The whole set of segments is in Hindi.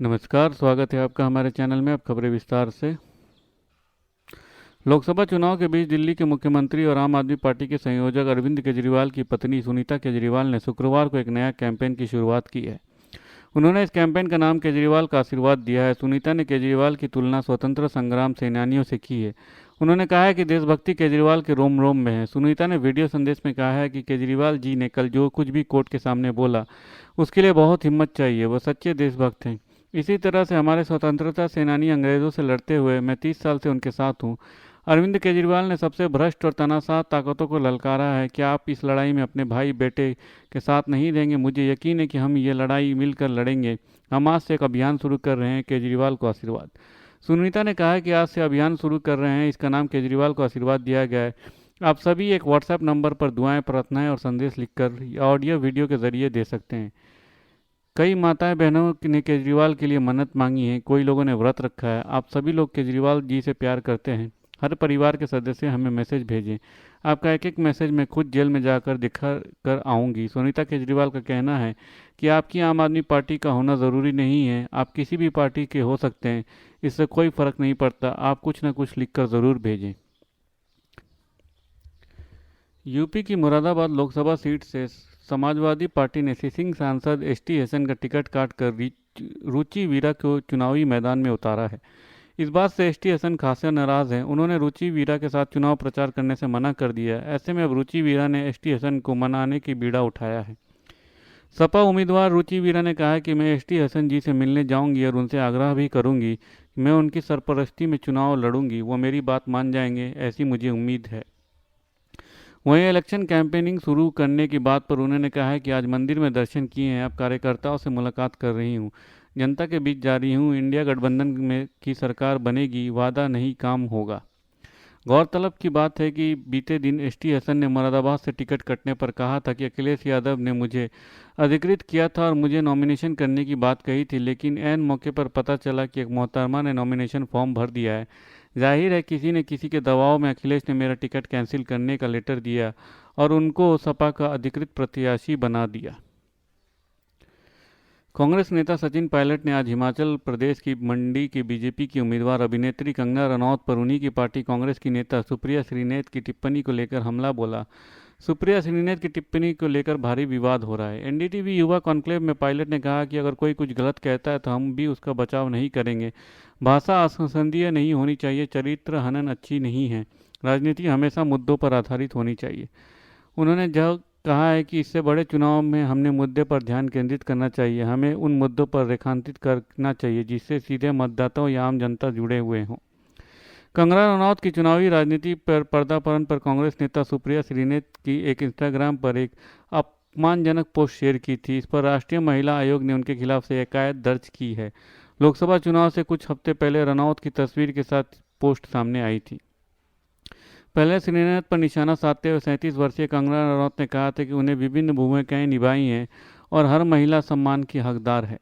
नमस्कार, स्वागत है आपका हमारे चैनल में। अब खबरें विस्तार से। लोकसभा चुनाव के बीच दिल्ली के मुख्यमंत्री और आम आदमी पार्टी के संयोजक अरविंद केजरीवाल की पत्नी सुनीता केजरीवाल ने शुक्रवार को एक नया कैंपेन की शुरुआत की है। उन्होंने इस कैंपेन का नाम केजरीवाल का आशीर्वाद दिया है। सुनीता ने केजरीवाल की तुलना स्वतंत्र संग्राम सेनानियों से की है। उन्होंने कहा है कि देशभक्ति केजरीवाल के रोम रोम में है। सुनीता ने वीडियो संदेश में कहा है कि केजरीवाल जी ने कल जो कुछ भी कोर्ट के सामने बोला, उसके लिए बहुत हिम्मत चाहिए। वह सच्चे देशभक्त हैं। इसी तरह से हमारे स्वतंत्रता सेनानी अंग्रेजों से लड़ते हुए मैं 30 साल से उनके साथ हूँ। अरविंद केजरीवाल ने सबसे भ्रष्ट और तानाशाह ताकतों को ललकारा है। क्या आप इस लड़ाई में अपने भाई बेटे के साथ नहीं देंगे? मुझे यकीन है कि हम ये लड़ाई मिलकर लड़ेंगे। हम आज से एक अभियान शुरू कर रहे हैं, केजरीवाल को आशीर्वाद। सुनीता ने कहा कि आज से अभियान शुरू कर रहे हैं, इसका नाम केजरीवाल को आशीर्वाद दिया गया है। आप सभी एक व्हाट्सएप नंबर पर दुआएं, प्रार्थनाएं और संदेश लिखकर ऑडियो वीडियो के जरिए दे सकते हैं। कई माताएं बहनों ने केजरीवाल के लिए मन्नत मांगी है। कोई लोगों ने व्रत रखा है। आप सभी लोग केजरीवाल जी से प्यार करते हैं। हर परिवार के सदस्य हमें मैसेज भेजें। आपका एक एक मैसेज मैं खुद जेल में जाकर दिखा कर आऊँगी। सुनीता केजरीवाल का कहना है कि आपकी आम आदमी पार्टी का होना ज़रूरी नहीं है। आप किसी भी पार्टी के हो सकते हैं, इससे कोई फ़र्क नहीं पड़ता। आप कुछ न कुछ लिखकर ज़रूर भेजें। यूपी की मुरादाबाद लोकसभा सीट से समाजवादी पार्टी ने सिसिंग सांसद एसटी हसन का टिकट काटकर रुचि वीरा को चुनावी मैदान में उतारा है। इस बात से एसटी हसन खासा नाराज हैं। उन्होंने रुचि वीरा के साथ चुनाव प्रचार करने से मना कर दिया है। ऐसे में अब रुचि वीरा ने एसटी हसन को मनाने की बीड़ा उठाया है। सपा उम्मीदवार रुचि वीरा ने कहा है कि मैं एसटी हसन जी से मिलने जाऊंगी और उनसे आग्रह भी करूंगी कि मैं उनकी सरपरस्ती में चुनाव लड़ूंगी। वो मेरी बात मान जाएंगे, ऐसी मुझे उम्मीद है। वहीं इलेक्शन कैंपेनिंग शुरू करने की बात पर उन्होंने कहा है कि आज मंदिर में दर्शन किए हैं, अब कार्यकर्ताओं से मुलाकात कर रही हूँ, जनता के बीच जा रही हूँ। इंडिया गठबंधन में की सरकार बनेगी, वादा नहीं काम होगा। गौरतलब की बात है कि बीते दिन एसटी हसन ने मुरादाबाद से टिकट कटने पर कहा था कि अखिलेश यादव ने मुझे अधिकृत किया था और मुझे नॉमिनेशन करने की बात कही थी, लेकिन ऐन मौके पर पता चला कि एक मोहतरमा ने नॉमिनेशन फॉर्म भर दिया है। जाहिर है किसी न किसी के दबाव में अखिलेश ने मेरा टिकट कैंसिल करने का लेटर दिया और उनको सपा का अधिकृत प्रत्याशी बना दिया। कांग्रेस नेता सचिन पायलट ने आज हिमाचल प्रदेश की मंडी की बीजेपी की उम्मीदवार अभिनेत्री कंगना रनौत पर उन्हीं की पार्टी कांग्रेस की नेता सुप्रिया श्रीनेत की टिप्पणी को लेकर हमला बोला। सुप्रिया श्रीनेत की टिप्पणी को लेकर भारी विवाद हो रहा है। एनडीटीवी युवा कॉन्क्लेव में पायलट ने कहा कि अगर कोई कुछ गलत कहता है तो हम भी उसका बचाव नहीं करेंगे। भाषा असंसदीय नहीं होनी चाहिए, चरित्र हनन अच्छी नहीं है। राजनीति हमेशा मुद्दों पर आधारित होनी चाहिए। उन्होंने जब कहा है कि इससे बड़े चुनाव में हमने मुद्दे पर ध्यान केंद्रित करना चाहिए। हमें उन मुद्दों पर रेखांकित करना चाहिए जिससे सीधे मतदाताओं या आम जनता जुड़े हुए हों। कंगना रनौत की चुनावी राजनीति पर पर्दापण पर कांग्रेस नेता सुप्रिया श्रीनेत की एक इंस्टाग्राम पर एक अपमानजनक पोस्ट शेयर की थी। इस पर राष्ट्रीय महिला आयोग ने उनके खिलाफ से शिकायत दर्ज की है। लोकसभा चुनाव से कुछ हफ्ते पहले रनौत की तस्वीर के साथ पोस्ट सामने आई थी। पहले श्रीनाथ पर निशाना साधते हुए 37 वर्षीय कंगना रनौत ने कहा था कि उन्हें विभिन्न भूमिकाएं निभाई हैं और हर महिला सम्मान की हकदार है।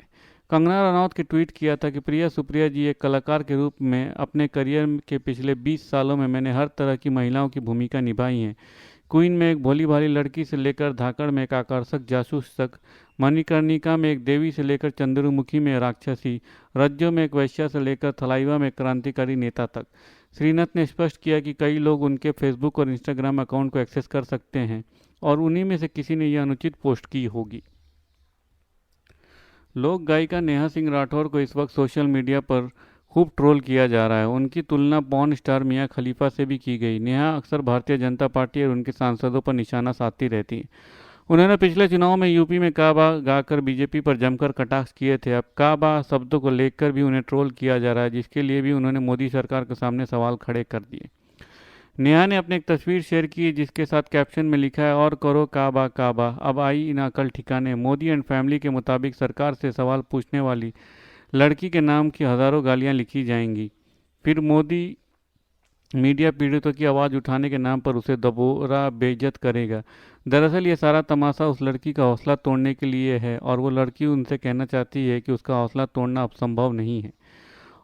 कंगना रनौत के ट्वीट किया था कि प्रिय सुप्रिया जी, एक कलाकार के रूप में अपने करियर के पिछले 20 सालों में मैंने हर तरह की महिलाओं की भूमिका निभाई है। क्वीन में एक भोली भाली लड़की से लेकर धाकड़ में एक आकर्षक जासूस तक, मणिकर्णिका में एक देवी से लेकर चंद्रमुखी में राक्षसी, रज्जो में एक वैश्या से लेकर थलाइवा में एक क्रांतिकारी नेता तक। श्रीनाथ ने स्पष्ट किया कि कई लोग उनके फेसबुक और इंस्टाग्राम अकाउंट को एक्सेस कर सकते हैं और उन्हीं में से किसी ने यह अनुचित पोस्ट की होगी। लोक गायिका नेहा सिंह राठौर को इस वक्त सोशल मीडिया पर खूब ट्रोल किया जा रहा है। उनकी तुलना पॉर्न स्टार मियां खलीफा से भी की गई। नेहा अक्सर भारतीय जनता पार्टी और उनके सांसदों पर निशाना साधती रहती हैं। उन्होंने पिछले चुनाव में यूपी में काबा गाकर बीजेपी पर जमकर कटाक्ष किए थे। अब काबा शब्दों को लेकर भी उन्हें ट्रोल किया जा रहा है, जिसके लिए भी उन्होंने मोदी सरकार के सामने सवाल खड़े कर दिए। नेहा ने अपनी एक तस्वीर शेयर की जिसके साथ कैप्शन में लिखा है, और करो काबा काबा, अब आई इन अकल ठिकाने। मोदी एंड फैमिली के मुताबिक सरकार से सवाल पूछने वाली लड़की के नाम की हज़ारों गालियां लिखी जाएंगी। फिर मोदी मीडिया पीड़ितों की आवाज़ उठाने के नाम पर उसे दोबारा बेइज्जत करेगा। दरअसल ये सारा तमाशा उस लड़की का हौसला तोड़ने के लिए है और वो लड़की उनसे कहना चाहती है कि उसका हौसला तोड़ना अब संभव नहीं है।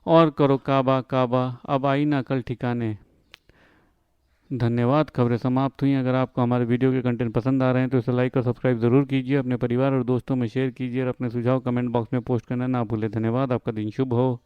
और करो काबा काबा, अब आई ना अकल ठिकाने। धन्यवाद। खबरें समाप्त हुई। अगर आपको हमारे वीडियो के कंटेंट पसंद आ रहे हैं तो इसे लाइक और सब्सक्राइब जरूर कीजिए, अपने परिवार और दोस्तों में शेयर कीजिए और अपने सुझाव कमेंट बॉक्स में पोस्ट करना ना भूलें। धन्यवाद। आपका दिन शुभ हो।